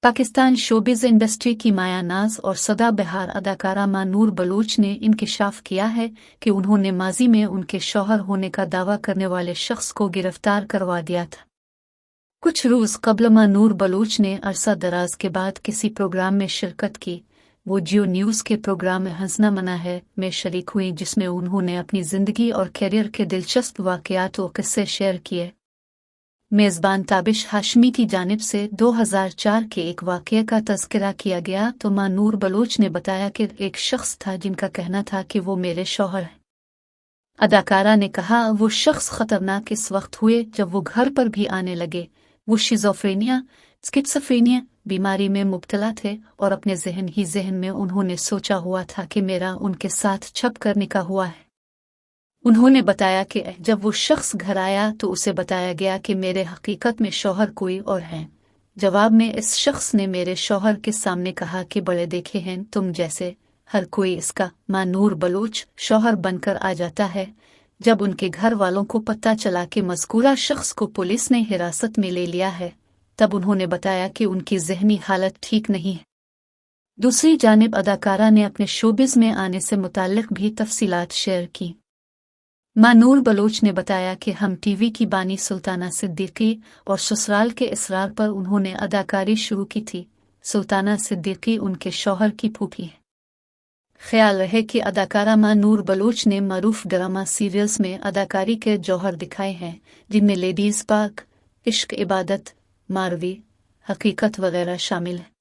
Pakistan showbiz industry की माया नाज और सदाबहार अदाकारा मां नूर बलूच ने इंकशाफ किया है कि उन्होंने माजी में उनके शौहर होने का दावा करने वाले शख्स को गिरफ्तार करवा दिया था। कुछ रोज़ कबल मां नूर बलूच ने अरसा दराज के बाद किसी प्रोग्राम में शिरकत की। वो जियो न्यूज़ के प्रोग्राम में हंसना मना है में शरीक हुई, जिसमें उन्होंने अपनी ज़िंदगी और कैरियर के दिलचस्प वाक़यात और किस्से शेयर किए। मेज़बान ताबिश हाशमी की जानिब से 2004 के एक वाक़ये का तज़किरा किया गया तो मां नूर बलूच ने बताया कि एक शख्स था जिनका कहना था कि वो मेरे शौहर हैं। अदाकारा ने कहा वो शख्स ख़तरनाक इस वक्त हुए जब वो घर पर भी आने लगे। वो शिज़ोफ्रेनिया स्किज़ोफ्रेनिया बीमारी में मुब्तला थे और अपने जहन में उन्होंने सोचा हुआ था कि मेरा उनके साथ छप कर निकाह हुआ है। उन्होंने बताया कि जब वो शख्स घर आया तो उसे बताया गया कि मेरे हकीकत में शौहर कोई और हैं। जवाब में इस शख्स ने मेरे शौहर के सामने कहा कि बड़े देखे हैं तुम जैसे हर कोई इसका। मां नूर बलूच शौहर बनकर आ जाता है। जब उनके घर वालों को पता चला कि मज़कूरा शख्स को पुलिस ने हिरासत में ले लिया है, तब उन्होंने बताया कि उनकी ज़हनी हालत ठीक नहीं है। दूसरी जानिब अदाकारा ने अपने शोबिज़ में आने से मुताल्लिक़ भी तफसीलात शेयर की। मां नूर बलूच ने बताया कि हम टीवी की बानी सुल्ताना सिद्दीकी और ससुराल के इसरार पर उन्होंने अदाकारी शुरू की थी। सुल्ताना सिद्दीकी उनके शौहर की फूफी है। ख्याल रहे कि अदाकारा मां नूर बलूच ने मरूफ ड्रामा सीरियल्स में अदाकारी के जौहर दिखाए हैं, जिनमें लेडीज़ पाक, इश्क इबादत, मारवी, हकीकत वगैरह शामिल हैं।